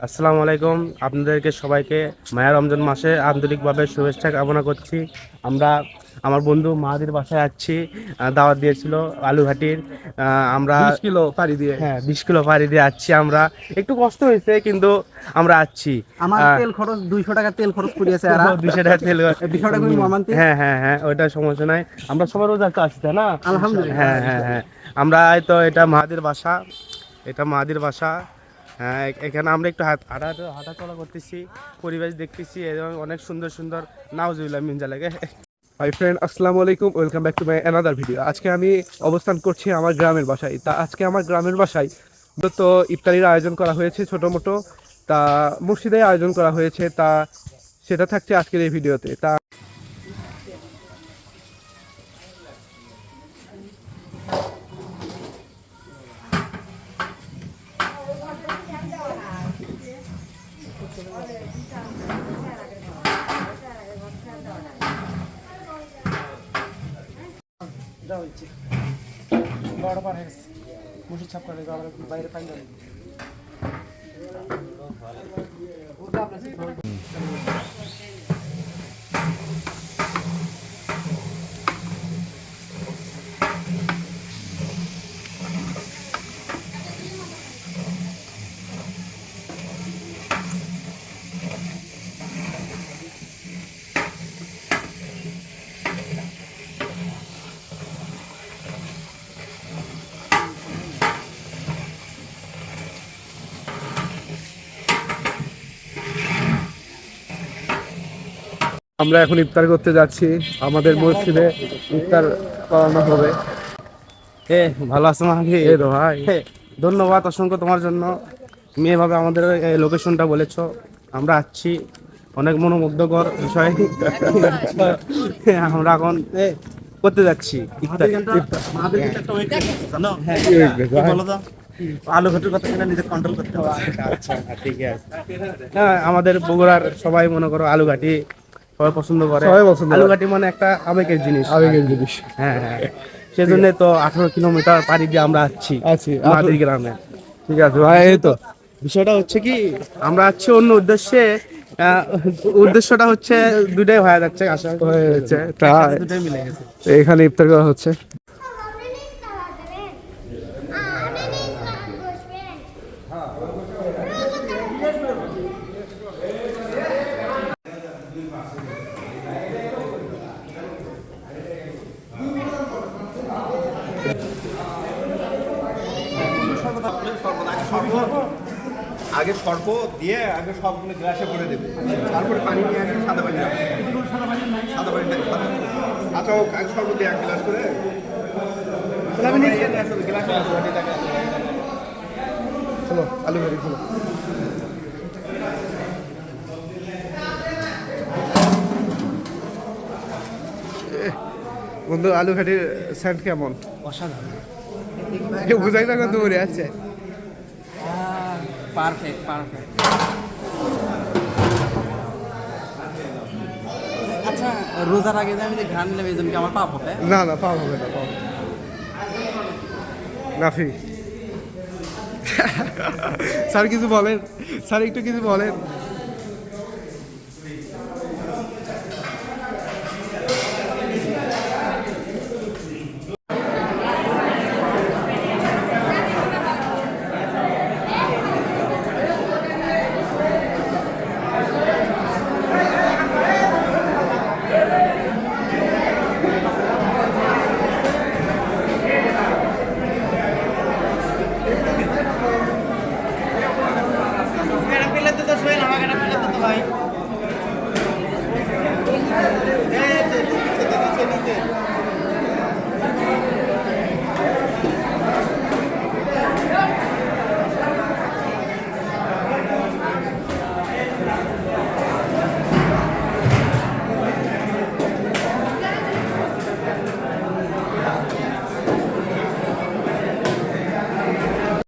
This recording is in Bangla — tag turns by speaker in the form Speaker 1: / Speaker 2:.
Speaker 1: আসসালামু আলাইকুম। আপনাদেরকে সবাইকে মায়া রমজান মাসে আন্তরিকভাবে শুভেচ্ছা কামনা করছি। আমরা আমার বন্ধু মাহাদির বাসায় যাচ্ছি। দাওয়াত দিয়েছিল আলুঘাটির। আমরা
Speaker 2: 20 কিলো পাড়ি দিয়ে।
Speaker 1: হ্যাঁ 20 কিলো পাড়ি দিয়ে যাচ্ছি। আমরা একটু কষ্ট হয়েছে কিন্তু আমরা যাচ্ছি।
Speaker 2: আমার তেল খরচ 200 টাকা তেল খরচ করিয়েছে এরা।
Speaker 1: 200 টাকা তেল।
Speaker 2: এই বিষয়টা খুবই মর্মান্তিক।
Speaker 1: হ্যাঁ হ্যাঁ হ্যাঁ, ওইটা সমস্যা নাই। আমরা সবার রোজা তো আসছি তাই না?
Speaker 2: আলহামদুলিল্লাহ।
Speaker 1: হ্যাঁ হ্যাঁ হ্যাঁ, আমরা এই তো এটা মাহাদির বাসা। এটা মাহাদির বাসা। হ্যাঁ, এখানে আমরা একটু হাঁটাচলা করতেছি, পরিবেশ দেখতেছি এবং অনেক সুন্দর সুন্দর নাউজুবিল্লাহ মিনজা লাগে।
Speaker 2: হাই ফ্রেন্ড, আসসালামু আলাইকুম, welcome back to my another video. আজকে আমি অবস্থান করছি আমার গ্রামের বাসায়। আজকে আমার গ্রামের বাসায় মূলত ইফতারির আয়োজন করা হয়েছে ছোটো মোটো। তা মসজিদে আয়োজন করা হয়েছে, সেটা থাকছে আজকের এই ভিডিওতে। আমরা এখন ইফতার করতে যাচ্ছি। আমাদের মসজিদে ইফতার করানো হবে।
Speaker 1: ভালো আছো মাহাদি?
Speaker 2: এই তো ভাই,
Speaker 1: ধন্যবাদ অসংখ্য তোমার জন্য। তুমি এভাবে আমাদের এই লোকেশনটা বলেছো, আমরা আসছি। অনেক মনোমুগ্ধকর বিষয়। আমরা এখন করতে যাচ্ছি ইফতার।
Speaker 2: আলু ঘাটের কথা নিজে কন্ট্রোল করতে হবে।
Speaker 1: আচ্ছা ঠিক আছে। হ্যাঁ, আমাদের বগুড়ার সবাই মনে করো আলুঘাটি সবাই পছন্দ করে।
Speaker 2: সবাই পছন্দ করে।
Speaker 1: আলুঘাটি মানে একটা আবেগের জিনিস।
Speaker 2: আবেগের জিনিস।
Speaker 1: হ্যাঁ হ্যাঁ, সেজন্য তো 18 কিলোমিটার পাড়ি দিয়ে আমরা আসছি মাহাদির গ্রামে।
Speaker 2: ঠিক আছে ভাই, এই তো
Speaker 1: বিষয়টা হচ্ছে কি, আমরা আছি অন্য উদ্দেশ্যে। উদ্দেশ্যটা হচ্ছে দুটাই হয়ে যাচ্ছে, আশা
Speaker 2: হয়েছে।
Speaker 1: দুটাই মিলে গেছে।
Speaker 2: এখানে ইফতার করা হচ্ছে।
Speaker 3: আগে সর্প দিয়ে আগে সবগুলো গ্লাসে ভরে দেবে, তারপরে পানি নিয়ে আসবে, সাদা পানি রাখবে। সাদা পানি আচ্ছা, ও আগে সর্প দিয়ে 1 গ্লাস করে
Speaker 2: চলো আলু ঘাটি চলো। বন্ধু, আলু ঘাটির স্যান্ড কেমন?
Speaker 1: অসাধারণ।
Speaker 2: বুঝাই না কত মনে আছে।
Speaker 1: Perfect perfect. আচ্ছা, রোজার আগে যে আমি যে ঘ্রাণ নিলাম এই জন্য কি আমার পাপ হবে?
Speaker 2: না না, পাওয়া হবে না, পাওয়া নাফি। স্যার কিছু বলেন, স্যার একটু কিছু বলেন।